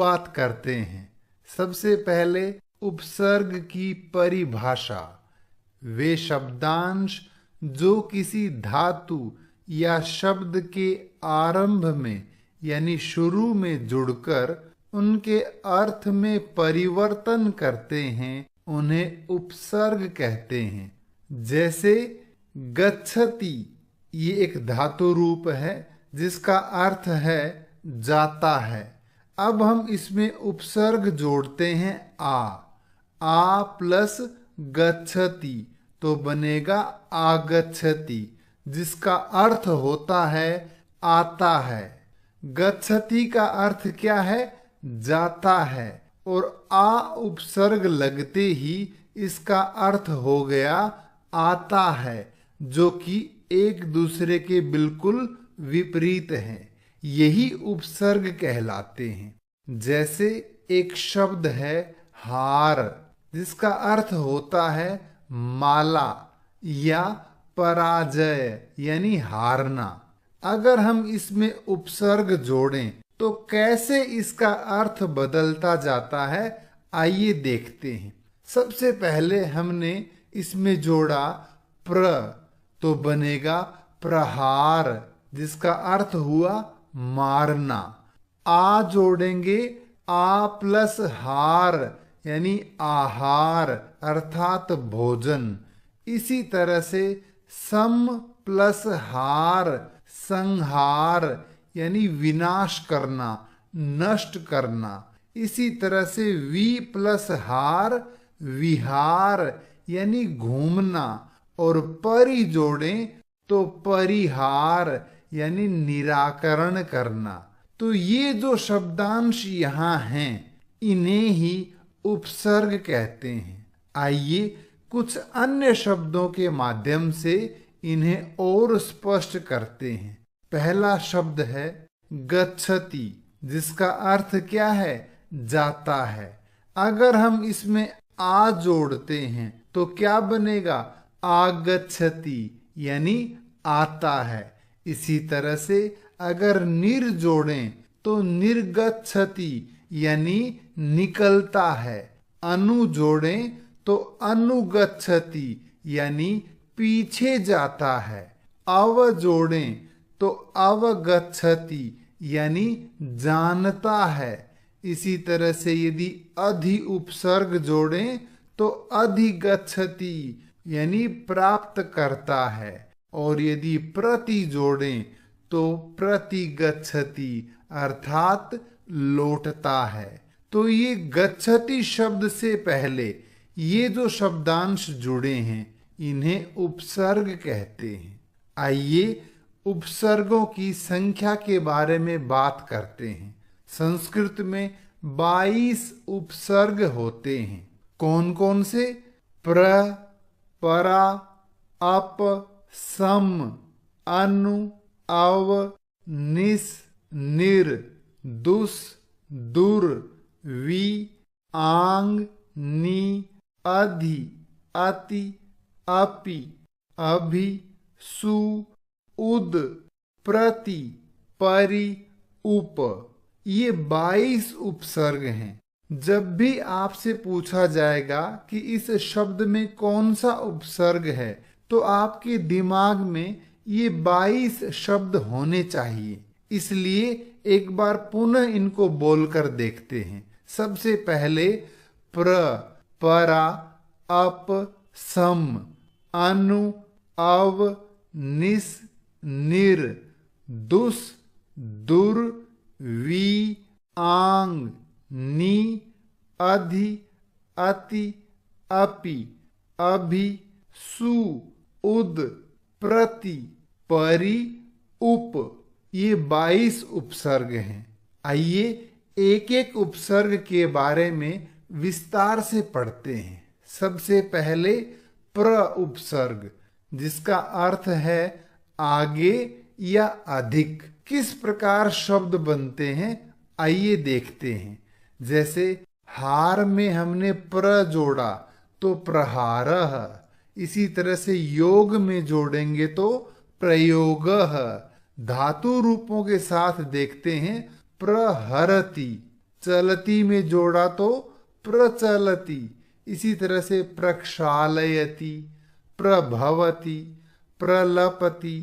शुरुआत करते हैं। सबसे पहले उपसर्ग की परिभाषा। वे शब्दांश जो किसी धातु या शब्द के आरंभ में यानी शुरू में जुड़कर उनके अर्थ में परिवर्तन करते हैं, उन्हें उपसर्ग कहते हैं। जैसे गच्छति, ये एक धातु रूप है जिसका अर्थ है जाता है। अब हम इसमें उपसर्ग जोड़ते हैं आ प्लस गच्छति तो बनेगा आगच्छति, जिसका अर्थ होता है आता है। गच्छति का अर्थ क्या है? जाता है। और आ उपसर्ग लगते ही इसका अर्थ हो गया आता है, जो कि एक दूसरे के बिल्कुल विपरीत हैं। यही उपसर्ग कहलाते हैं। जैसे एक शब्द है हार, जिसका अर्थ होता है माला या पराजय यानी हारना। अगर हम इसमें उपसर्ग जोड़ें तो कैसे इसका अर्थ बदलता जाता है, आइए देखते हैं। सबसे पहले हमने इसमें जोड़ा प्र तो बनेगा प्रहार, जिसका अर्थ हुआ मारना। आ जोड़ेंगे आ प्लस हार यानी आहार अर्थात भोजन। इसी तरह से सम प्लस हार संहार यानी विनाश करना, नष्ट करना। इसी तरह से वी प्लस हार विहार यानी घूमना। और परि जोड़ें तो परिहार यानी निराकरण करना। तो ये जो शब्दांश यहाँ हैं, इन्हें ही उपसर्ग कहते हैं। आइए कुछ अन्य शब्दों के माध्यम से इन्हें और स्पष्ट करते हैं। पहला शब्द है गच्छति, जिसका अर्थ क्या है? जाता है। अगर हम इसमें आ जोड़ते हैं तो क्या बनेगा? आगच्छति यानी आता है। इसी तरह से अगर निर जोड़ें तो निर्गच्छति यानी निकलता है। अनु जोड़ें तो अनुगच्छति यानी पीछे जाता है। अव जोड़ें तो अवगच्छति यानी जानता है। इसी तरह से यदि अधि उपसर्ग जोड़ें तो अधिगच्छति यानी प्राप्त करता है। और यदि प्रति जोड़ें तो प्रतिगच्छति अर्थात लौटता है। तो ये गच्छति शब्द से पहले ये जो शब्दांश जुड़े हैं, इन्हें उपसर्ग कहते हैं। आइए उपसर्गों की संख्या के बारे में बात करते हैं। संस्कृत में 22 उपसर्ग होते हैं। कौन कौन से? प्र, परा, अप, सम, अनु, अव, निस, निर, दुस, दुर, वी, आंग, नी, अधि, अति, अपि, अभि, सु, उद, प्रति, परि, उप। ये 22 उपसर्ग हैं। जब भी आपसे पूछा जाएगा कि इस शब्द में कौन सा उपसर्ग है, तो आपके दिमाग में ये 22 शब्द होने चाहिए। इसलिए एक बार पुनः इनको बोलकर देखते हैं। सबसे पहले प्र, परा, अप, सम, अनु, अव, निस, निर, दुस, दुर, वी, आंग, नी, अधि, अति, अपि, अभि, सु, उद, प्रति, परि, उप। ये 22 उपसर्ग हैं। आइए एक एक उपसर्ग के बारे में विस्तार से पढ़ते हैं। सबसे पहले प्र उपसर्ग, जिसका अर्थ है आगे या अधिक। किस प्रकार शब्द बनते हैं, आइए देखते हैं। जैसे हार में हमने प्र जोड़ा तो प्रहारः। इसी तरह से योग में जोड़ेंगे तो प्रयोगः। धातु रूपों के साथ देखते हैं प्रहरति, चलती में जोड़ा तो प्रचलति। इसी तरह से प्रक्षालयति, प्रभवति, प्रलपति,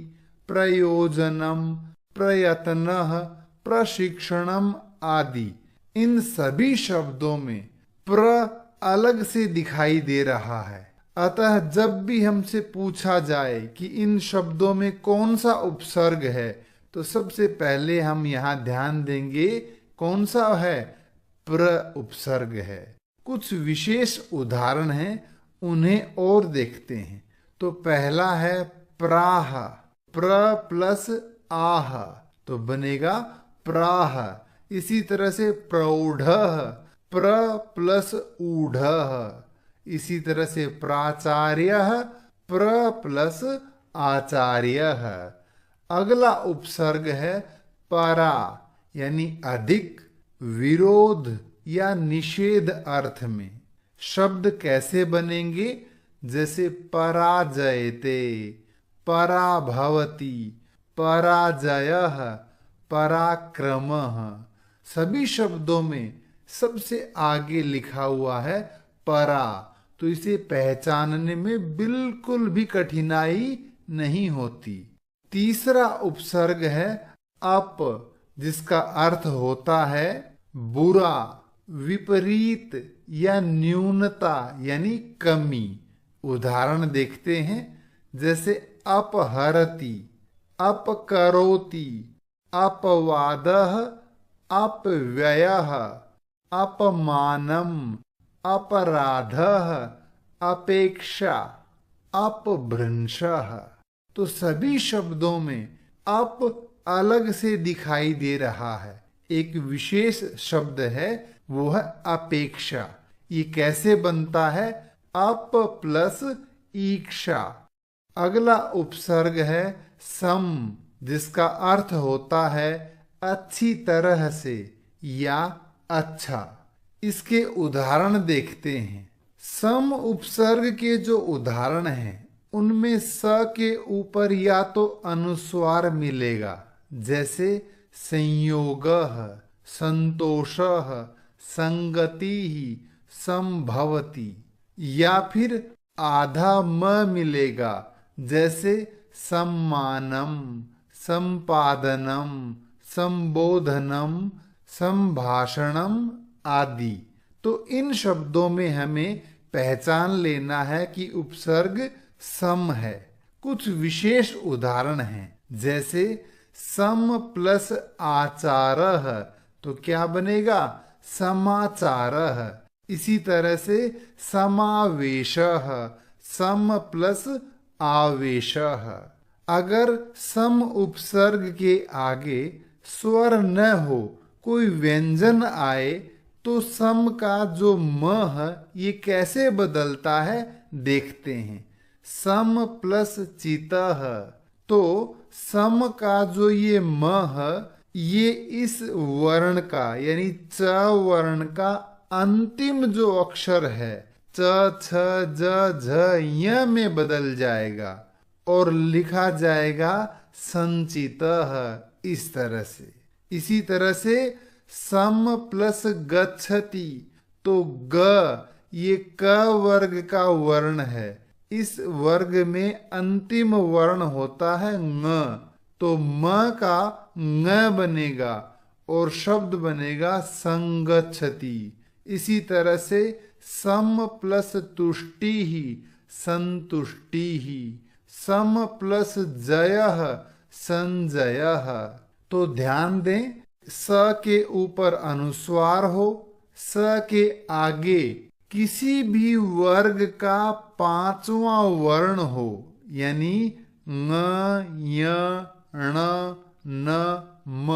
प्रयोजनम, प्रयत्नः, प्रशिक्षणम आदि। इन सभी शब्दों में प्र अलग से दिखाई दे रहा है। अतः जब भी हमसे पूछा जाए कि इन शब्दों में कौन सा उपसर्ग है, तो सबसे पहले हम यहाँ ध्यान देंगे कौन सा है, प्र उपसर्ग है। कुछ विशेष उदाहरण हैं, उन्हें और देखते हैं। तो पहला है प्राह, प्र प्लस आह तो बनेगा प्राह। इसी तरह से प्रौढ़, प्र प्लस ऊढ़। इसी तरह से प्राचार्य, प्र प्लस आचार्य। अगला उपसर्ग है परा, यानी अधिक, विरोध या निषेध अर्थ में। शब्द कैसे बनेंगे, जैसे पराजयते, पराभवति, पराजयः, पराक्रमः। सभी शब्दों में सबसे आगे लिखा हुआ है परा, तो इसे पहचानने में बिल्कुल भी कठिनाई नहीं होती। तीसरा उपसर्ग है अप, जिसका अर्थ होता है बुरा, विपरीत या न्यूनता यानी कमी। उदाहरण देखते हैं, जैसे अपहरति, अपकरोति, अपवादः, अपव्ययः, अपमानम, अपराधः, अपेक्षा, अपभ्रंशः। तो सभी शब्दों में अप अलग से दिखाई दे रहा है। एक विशेष शब्द है, वो है अपेक्षा। ये कैसे बनता है, अप प्लस ईक्षा। अगला उपसर्ग है सम, जिसका अर्थ होता है अच्छी तरह से या अच्छा। इसके उदाहरण देखते हैं। सम उपसर्ग के जो उदाहरण हैं, उनमें स के ऊपर या तो अनुस्वार मिलेगा, जैसे संयोगः, संतोषः, संगतिः, संभवति, या फिर आधा म मिलेगा, जैसे सम्मानम, संपादनम, संबोधनम, संभाषणम आदि। तो इन शब्दों में हमें पहचान लेना है कि उपसर्ग सम है। कुछ विशेष उदाहरण हैं, जैसे सम प्लस आचारः तो क्या बनेगा, समाचारः। इसी तरह से समावेशः, सम प्लस आवेशः। अगर सम उपसर्ग के आगे स्वर न हो, कोई व्यंजन आए, तो सम का जो म है ये कैसे बदलता है देखते हैं। सम प्लस चितः, तो सम का जो ये म है, ये इस वर्ण का यानी च वर्ण का अंतिम जो अक्षर है, च छ ज झ य में बदल जाएगा और लिखा जाएगा संचितः, इस तरह से। इसी तरह से सम प्लस गच्छति, तो ग ये क वर्ग का वर्ण है। इस वर्ग में अंतिम वर्ण होता है ङ, तो म का ङ बनेगा और शब्द बनेगा संगच्छति। इसी तरह से सम प्लस तुष्टि ही, संतुष्टि ही, सम प्लस जयः, संजयः। तो ध्यान दें, स के ऊपर अनुस्वार हो, स के आगे किसी भी वर्ग का पांचवा वर्ण हो, यानी ङ, य, ण, न, म,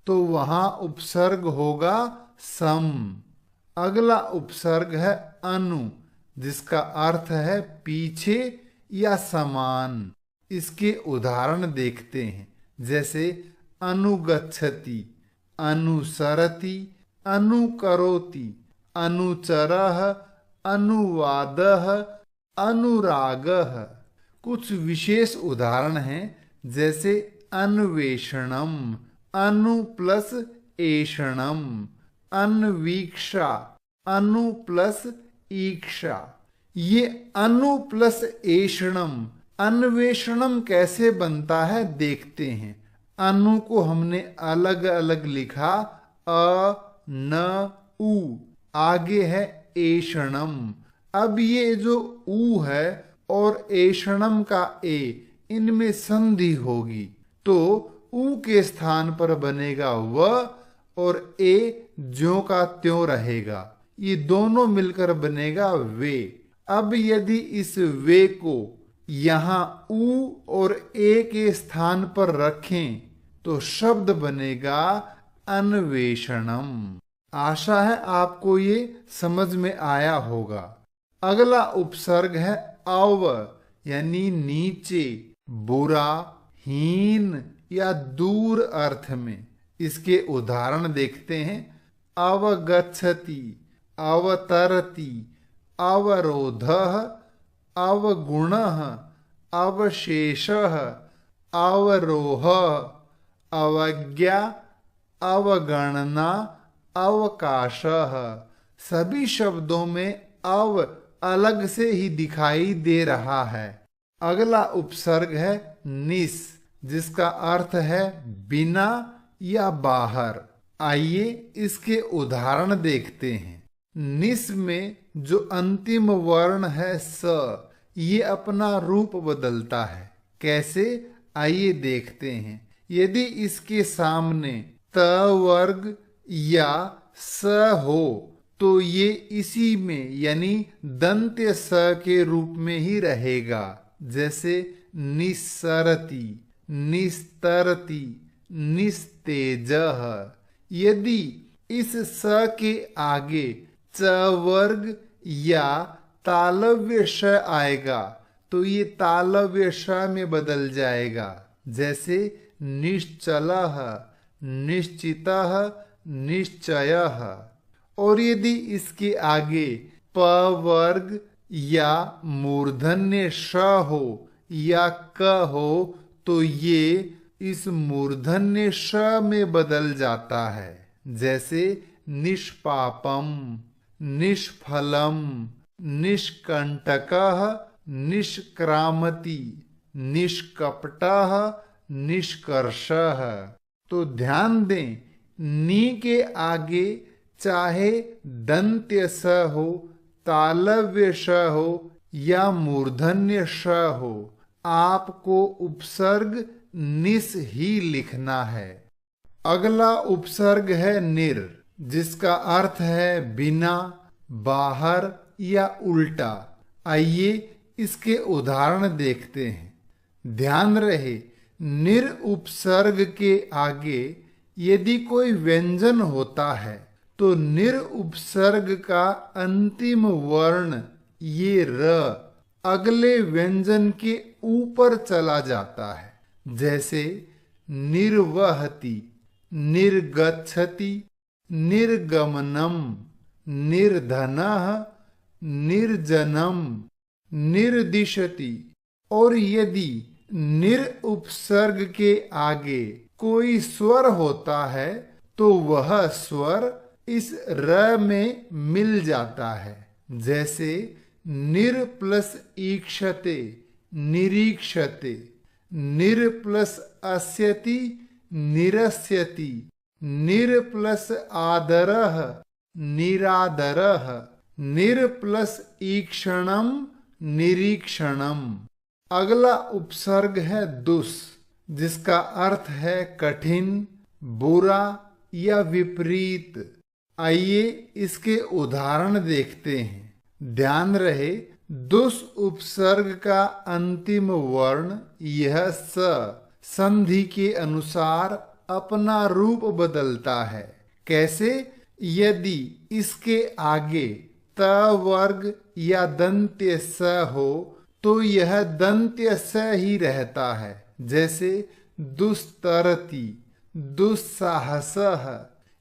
तो वहां उपसर्ग होगा सम। अगला उपसर्ग है अनु, जिसका अर्थ है पीछे या समान। इसके उदाहरण देखते हैं, जैसे अनुगच्छति, अनुसरति, अनुकरोति, अनुचरः, अनुवादः, अनुरागः। कुछ विशेष उदाहरण हैं, जैसे अन्वेषणम, अनु प्लस एषणम, अन्वीक्षा, अनु प्लस ईक्षा। ये अनु प्लस एषणम, अन्वेषणम कैसे बनता है देखते हैं। अनु को हमने अलग अलग लिखा, अ न उ, आगे है एषणम। अब ये जो उ है और एषणम का ए, इनमें संधि होगी तो उ के स्थान पर बनेगा व और ए ज्यों का त्यों रहेगा। ये दोनों मिलकर बनेगा वे। अब यदि इस वे को यहां उ और ए के स्थान पर रखें तो शब्द बनेगा अन्वेषणम। आशा है आपको ये समझ में आया होगा। अगला उपसर्ग है अव, यानी नीचे, बुरा, हीन या दूर अर्थ में। इसके उदाहरण देखते हैं। अवगच्छति, अवतरति, अवरोधः, अवगुणः, अवशेषः, अवरोहः, अवज्ञा, अवगणना, अवकाशः। सभी शब्दों में अव अलग से ही दिखाई दे रहा है। अगला उपसर्ग है निस, जिसका अर्थ है बिना या बाहर। आइए इसके उदाहरण देखते हैं। निस में जो अंतिम वर्ण है स, ये अपना रूप बदलता है। कैसे, आइए देखते हैं। यदि इसके सामने त वर्ग या स हो तो ये इसी में यानी दंत्य स के रूप में ही रहेगा। जैसे निस्सरति, निस्तरति, निस्तेजः। यदि इस स के आगे च वर्ग या तालव्य श आएगा तो ये तालव्य श में बदल जाएगा। जैसे निश्चलः, निश्चितः, निश्चयः। और यदि इसके आगे प वर्ग या मूर्धन्य श हो या क हो तो ये इस मूर्धन्य श में बदल जाता है। जैसे निष्पापम, निष्फलम, निष्कंटकः, निष्क्रामति, निष्कपटः, निष्कर्षः। तो ध्यान दें, नी के आगे चाहे दंत्य स हो, तालव्य श हो या मूर्धन्य श हो, आपको उपसर्ग निस ही लिखना है। अगला उपसर्ग है निर, जिसका अर्थ है बिना, बाहर या उल्टा। आइए इसके उदाहरण देखते हैं। ध्यान रहे, निर उपसर्ग के आगे यदि कोई व्यंजन होता है तो निर उपसर्ग का अंतिम वर्ण ये र अगले व्यंजन के ऊपर चला जाता है। जैसे निर्वहति, निर्गच्छति, निर्गमनम, निर्धनः, निर्जनम, निर्दिशति। और यदि निर उपसर्ग के आगे कोई स्वर होता है तो वह स्वर इस र में मिल जाता है। जैसे निर प्लस ईक्षते, निरीक्षते, निर प्लस अस्यति, निरस्यति, निर प्लस आदरः, निरादरः, निर प्लस ईक्षणम, निरीक्षणम। अगला उपसर्ग है दुस, जिसका अर्थ है कठिन, बुरा या विपरीत। आइए इसके उदाहरण देखते हैं। ध्यान रहे, दुस उपसर्ग का अंतिम वर्ण यह स संधि के अनुसार अपना रूप बदलता है। कैसे, यदि इसके आगे त वर्ग या दंत्य स हो तो यह दंत्य स ही रहता है। जैसे दुस्तरति, दुस्साहसः।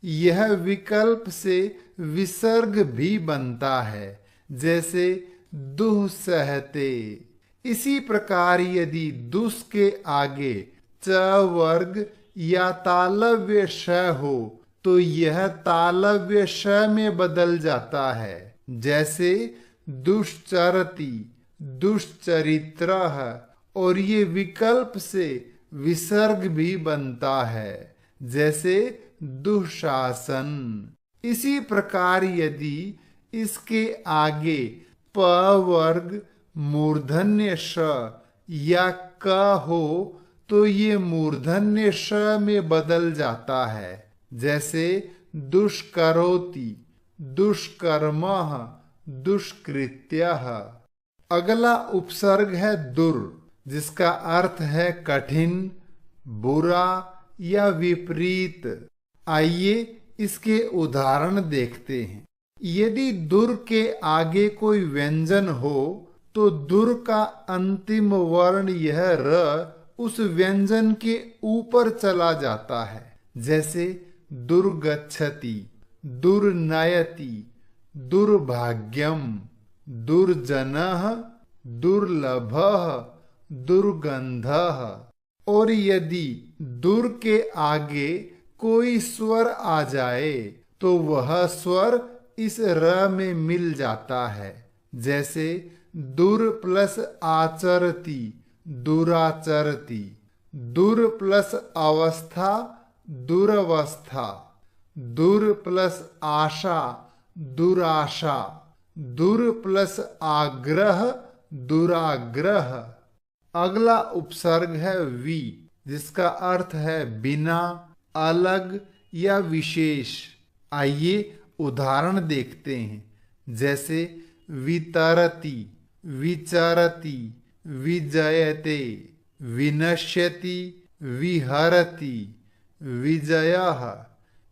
यह विकल्प से विसर्ग भी बनता है। जैसे दुस्सहते। इसी प्रकार यदि दुस के आगे च वर्ग या तालव्य श हो तो यह तालव्य श में बदल जाता है। जैसे दुष्चरति, दुष्चरित्रः, और ये विकल्प से विसर्ग भी बनता है, जैसे दुशासन। इसी प्रकार यदि इसके आगे प वर्ग मूर्धन्य श या क हो तो ये मूर्धन्य श में बदल जाता है, जैसे दुष्करोति, दुष्कर्मः, दुष्कृत्यः। अगला उपसर्ग है दुर, जिसका अर्थ है कठिन, बुरा या विपरीत। आइए इसके उदाहरण देखते हैं। यदि दुर के आगे कोई व्यंजन हो तो दुर का अंतिम वर्ण यह र उस व्यंजन के ऊपर चला जाता है, जैसे दुर्गच्छति, दुर्नयति, दुर्भाग्यम, दुर्जनः, दुर्लभः, दुर्गंधः। और यदि दुर के आगे कोई स्वर आ जाए तो वह स्वर इस र में मिल जाता है, जैसे दुर प्लस आचरति, दुराचरति, दुर प्लस अवस्था, दुरवस्था, दुर प्लस आशा, दुराशा, दुर प्लस आग्रह, दुराग्रह। अगला उपसर्ग है वी, जिसका अर्थ है बिना, अलग या विशेष। आइए उदाहरण देखते हैं, जैसे वितरति, विचरति, विजयते, विनश्यति, विहरति, विजयः,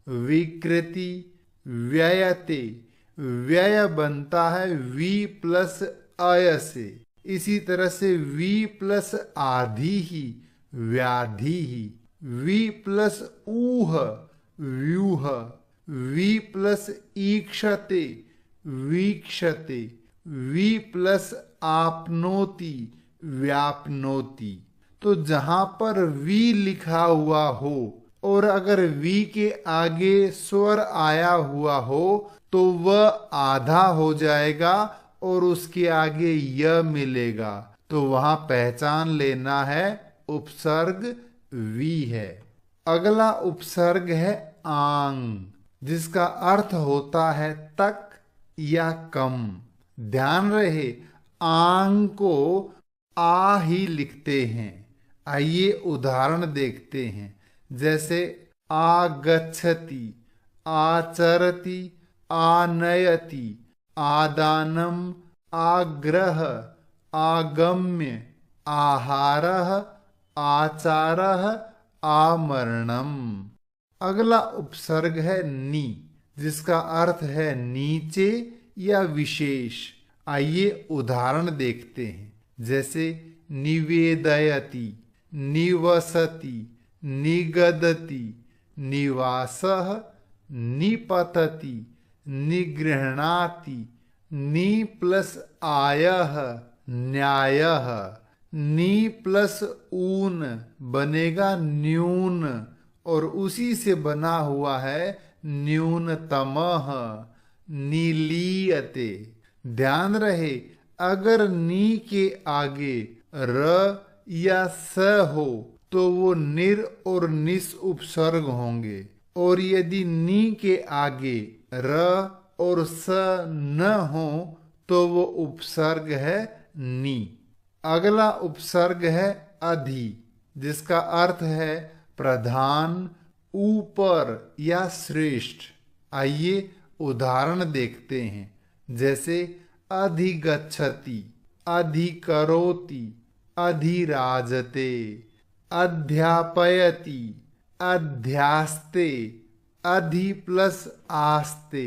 विकृति, व्ययते। व्यय बनता है वी प्लस अय से। इसी तरह से वी प्लस आधि ही, व्याधि ही। वी प्लस ऊह, व्यूह। वी प्लस ईक्षते, वीक्षते। वी प्लस आपनोति, व्यापनोति। तो जहां पर वी लिखा हुआ हो और अगर वी के आगे स्वर आया हुआ हो तो वह आधा हो जाएगा और उसके आगे य मिलेगा, तो वहां पहचान लेना है उपसर्ग वी है। अगला उपसर्ग है आंग, जिसका अर्थ होता है तक या कम। ध्यान रहे आंग को आ ही लिखते हैं। आइए उदाहरण देखते हैं, जैसे आगच्छति, आचरति, आनयति, आदानम, आग्रह, आगम्य, आहारः, आचारः, आमरणम। अगला उपसर्ग है नी, जिसका अर्थ है नीचे या विशेष। आइए उदाहरण देखते हैं, जैसे निवेदयति, निवसति, निगदति, निवासः, निपतति, निगृह्णाति। नी प्लस आयः, न्यायः। नी प्लस ऊन बनेगा न्यून और उसी से बना हुआ है न्यूनतमः। नीलीयते। ध्यान रहे अगर नी के आगे र या स हो तो वो निर और निस उपसर्ग होंगे, और यदि नी के आगे र और स न हो तो वो उपसर्ग है नी। अगला उपसर्ग है अधि, जिसका अर्थ है प्रधान, ऊपर या श्रेष्ठ। आइए उदाहरण देखते हैं, जैसे अधिगच्छति, अधिकरोति, अधिराजते, अध्यापयति, अध्यास्ते, अधि प्लस आस्ते,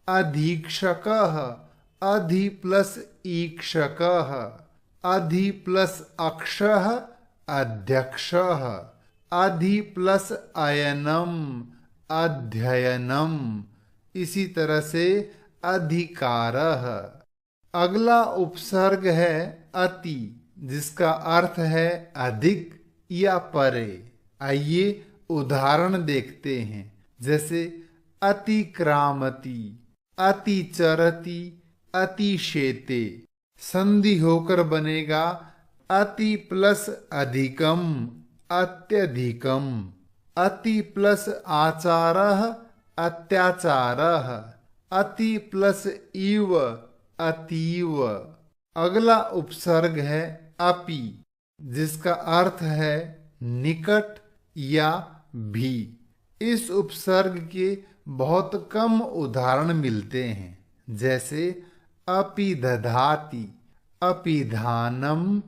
अधीक्षकः, अधि प्लस ईक्षकः, अधि प्लस अक्षः, अध्यक्षः, अधि प्लस अयनम, अध्ययनम। इसी तरह से अधिकारः। अगला उपसर्ग है अति, जिसका अर्थ है अधिक या परे। आइए उदाहरण देखते हैं, जैसे अतिक्रामति, अतिचरति, अतिशेते। संधि होकर बनेगा अति प्लस अधिकम, अत्यधिकम। अति प्लस आचारः, अत्याचारः। अति प्लस इव, अतीव। अगला उपसर्ग है अपि, जिसका अर्थ है निकट या भी। इस उपसर्ग के बहुत कम उदाहरण मिलते हैं, जैसे अपि दधाति, अपि धानम,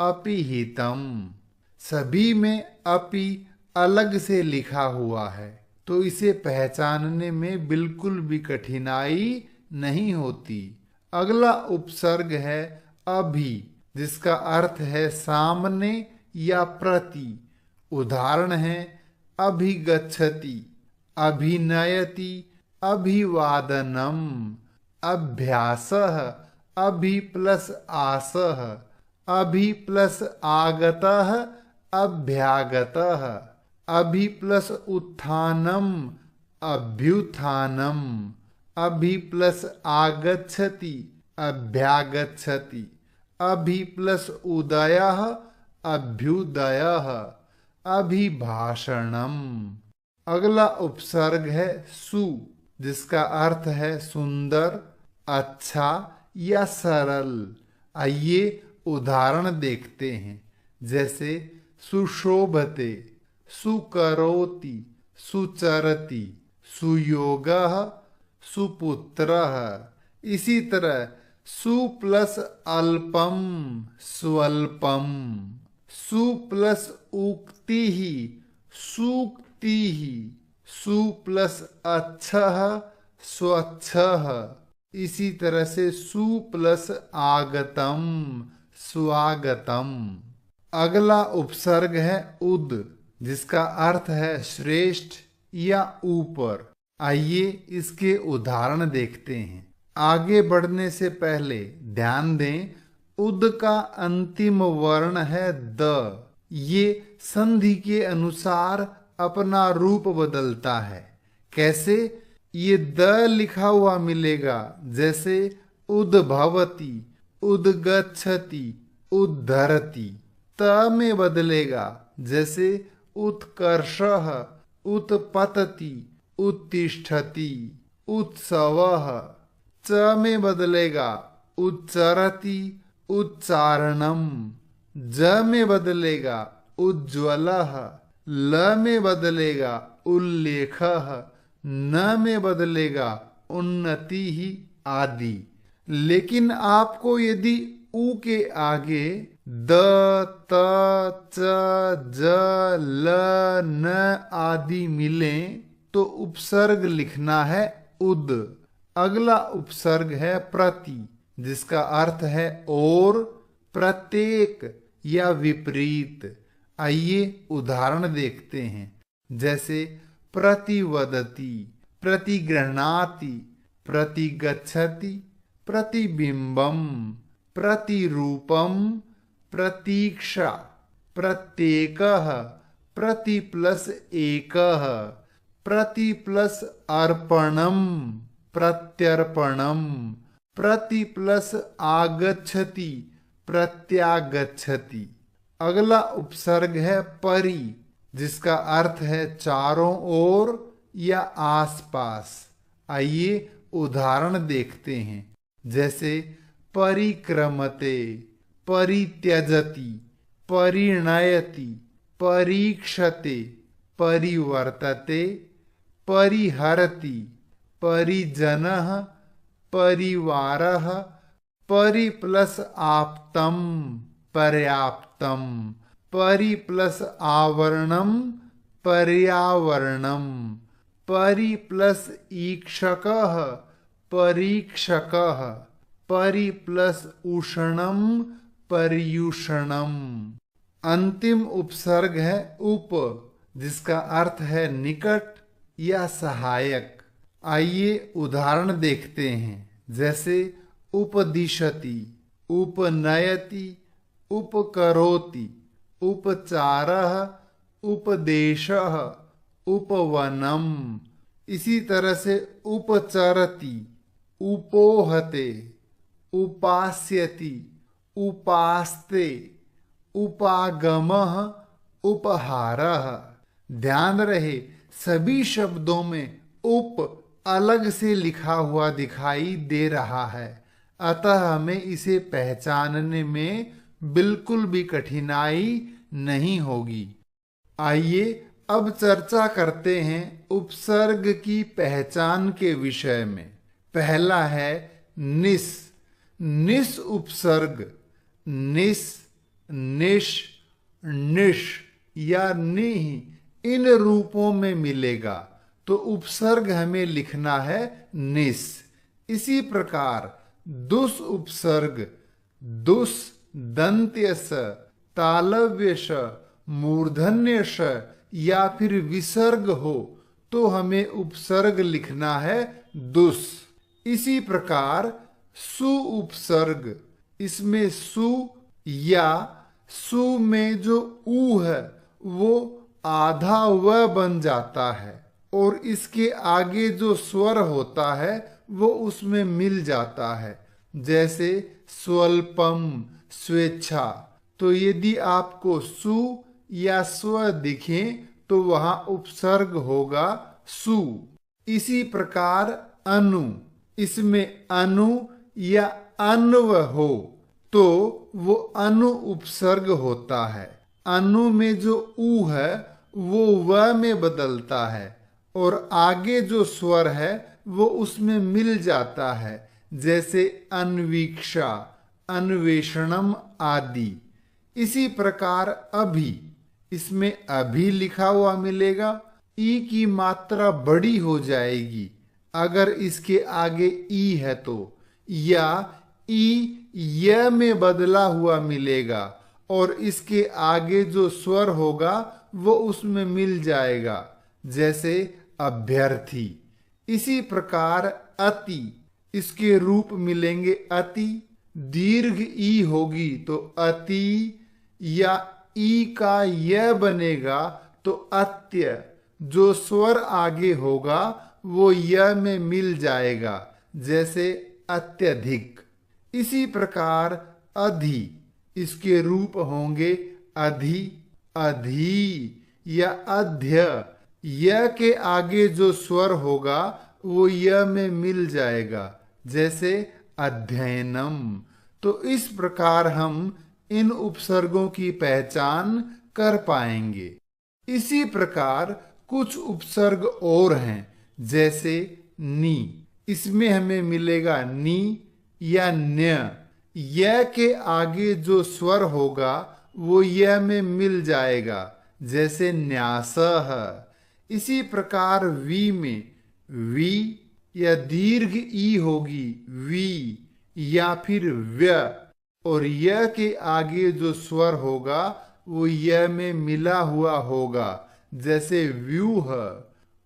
अपि हितम। सभी में अपि अलग से लिखा हुआ है, तो इसे पहचानने में बिल्कुल भी कठिनाई नहीं होती। अगला उपसर्ग है अभि, जिसका अर्थ है सामने या प्रति। उदाहरण है अभिगच्छति, अभिनयति, अभिवादनम। अभ्यासः, अभि प्लस आसः, अभि प्लस आगतः, अभ्यागतः। अभि प्लस उत्थानम, अभ्युत्थानम। अभि प्लस आगच्छति, अभ्यागच्छति। अभि प्लस उदयः, अभ्युदयः। अभिभाषणम। अगला उपसर्ग है सु, जिसका अर्थ है सुंदर, अच्छा या सरल। आइए उदाहरण देखते हैं, जैसे सुशोभते, सुकरोति, सुचरति, सुयोगः, सुपुत्रः। इसी तरह सु प्लस अल्पम, स्वल्पम। सु प्लस उक्ति ही, सूक्ति ही। सु प्लस अच्छः, स्वच्छः। इसी तरह से सु प्लस आगतम, स्वागतम। अगला उपसर्ग है उद, जिसका अर्थ है श्रेष्ठ या ऊपर। आइए इसके उदाहरण देखते हैं। आगे बढ़ने से पहले ध्यान दें, उद का अंतिम वर्ण है द। ये संधि के अनुसार अपना रूप बदलता है। कैसे? ये द लिखा हुआ मिलेगा, जैसे उद्भवति, उद्गच्छति, उद्धरति। त में बदलेगा, जैसे उत्कर्षः, उत्पतति, उत्तिष्ठति, उत्सवः। च में बदलेगा, उच्चरति, उच्चारणम। ज में बदलेगा, उज्ज्वलः। ल में बदलेगा, उल्लेखः। न में बदलेगा, उन्नति ही आदि। लेकिन आपको यदि उ के आगे द, त, च, ज, ल, न आदि मिले तो उपसर्ग लिखना है उद। अगला उपसर्ग है प्रति, जिसका अर्थ है और, प्रत्येक या विपरीत। आइए उदाहरण देखते हैं, जैसे प्रतिवदति, प्रतिगृह्णाति, प्रतिगच्छति, प्रतिबिंबम, प्रतिरूपम, प्रतीक्षा, प्रत्येकः, प्रति प्लस एकः, प्रति प्लस अर्पणम, प्रत्यर्पणम, प्रति प्लस आगच्छति, प्रत्यागच्छति। अगला उपसर्ग है परि, जिसका अर्थ है चारों ओर या आसपास। आइए उदाहरण देखते हैं, जैसे परिक्रमते, परित्यजति, परिणयति, परीक्षते, परिवर्तते, परिहरति, परिजनः, परिवारः। परि प्लस आप्तम, पर्याप्तम। परि प्लस आवरणम, पर्यावरणम। परि प्लस ईक्षकः, परीक्षकः। परि प्लस उष्णम, पर्युषणम। अंतिम उपसर्ग है उप, जिसका अर्थ है निकट या सहायक। आइए उदाहरण देखते हैं, जैसे उपदिशति, उपनयति, उपकरोति, उपचारः, उपदेशः, उपवनम, इसी तरह से उपचरति, उपोहते, उपास्यति, उपास्ते, उपागमः, उपहारः। ध्यान रहे सभी शब्दों में उप अलग से लिखा हुआ दिखाई दे रहा है, अतः हमें इसे पहचानने में बिल्कुल भी कठिनाई नहीं होगी। आइए अब चर्चा करते हैं उपसर्ग की पहचान के विषय में। पहला है निस। निस उपसर्ग निस, निश, निश या निह इन रूपों में मिलेगा, तो उपसर्ग हमें लिखना है निस। इसी प्रकार दुस उपसर्ग दुस दंत्य स, तालव्य श, मूर्धन्य श या फिर विसर्ग हो तो हमें उपसर्ग लिखना है दुस। इसी प्रकार सु उपसर्ग, इसमें सु या सु में जो ऊ है वो आधा व बन जाता है और इसके आगे जो स्वर होता है वो उसमें मिल जाता है, जैसे स्वल्पम, स्वेच्छा। तो यदि आपको सु या स्व दिखें तो वहां उपसर्ग होगा सु। इसी प्रकार अनु, इसमें अनु या अन्व हो तो वो अनु उपसर्ग होता है। अनु में जो ऊ है वो व में बदलता है और आगे जो स्वर है वो उसमें मिल जाता है, जैसे अन्वीक्षा, अन्वेषणम आदि। इसी प्रकार अभी, इसमें अभी लिखा हुआ मिलेगा, ई की मात्रा बड़ी हो जाएगी अगर इसके आगे ई है तो, या ई य में बदला हुआ मिलेगा और इसके आगे जो स्वर होगा वो उसमें मिल जाएगा, जैसे अभ्यर्थी। इसी प्रकार अति, इसके रूप मिलेंगे अति, दीर्घ ई होगी तो अति, या ई का य बनेगा तो अत्य, जो स्वर आगे होगा वो य में मिल जाएगा, जैसे अत्यधिक। इसी प्रकार अधि, इसके रूप होंगे अधि, अधि या अध्य, य के आगे जो स्वर होगा वो य में मिल जाएगा, जैसे अध्ययनम। तो इस प्रकार हम इन उपसर्गों की पहचान कर पाएंगे। इसी प्रकार कुछ उपसर्ग और हैं, जैसे नी। इसमें हमें मिलेगा नी या न्य, य के आगे जो स्वर होगा वो य में मिल जाएगा, जैसे न्यासः। इसी प्रकार वी में वी या दीर्घ ई होगी वी, या फिर व्य, और य के आगे जो स्वर होगा वो य में मिला हुआ होगा, जैसे व्यूह।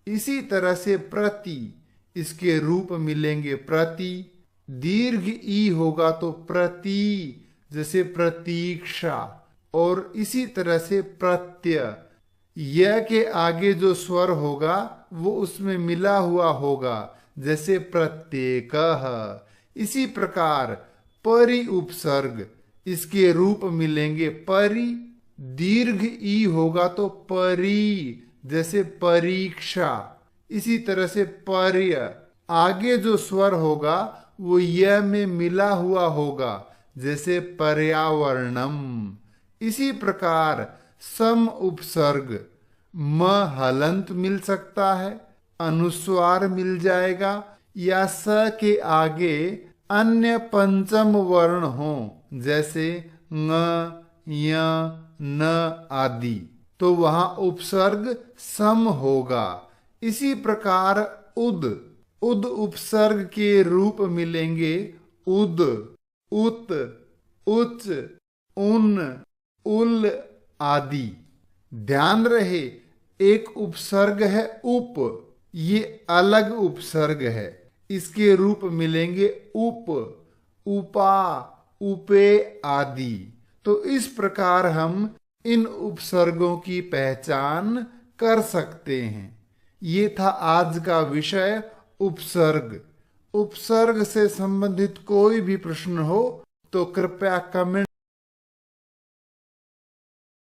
इसी तरह से प्रति, इसके रूप मिलेंगे प्रति, दीर्घ ई होगा तो प्रति, जैसे प्रतीक्षा। और इसी तरह से प्रत्यय, य के आगे जो स्वर होगा वो उसमें मिला हुआ होगा, जैसे प्रत्येकः। इसी प्रकार परि उपसर्ग, इसके रूप मिलेंगे परि, दीर्घ ई होगा तो परि, जैसे परीक्षा। इसी तरह से पर्य, आगे जो स्वर होगा वो य में मिला हुआ होगा, जैसे पर्यावरणम। इसी प्रकार सम उपसर्ग, म हलंत मिल सकता है, अनुस्वार मिल जाएगा, या स के आगे अन्य पंचम वर्ण हो, जैसे ङ, य, न आदि, तो वहां उपसर्ग सम होगा। इसी प्रकार उद, उद उपसर्ग के रूप मिलेंगे उद, उत, उच्च, उन, उल आदि। ध्यान रहे एक उपसर्ग है उप, ये अलग उपसर्ग है, इसके रूप मिलेंगे उप, उपा, उपे आदि। तो इस प्रकार हम इन उपसर्गों की पहचान कर सकते हैं। ये था आज का विषय उपसर्ग। उपसर्ग से संबंधित कोई भी प्रश्न हो तो कृपया कमेंट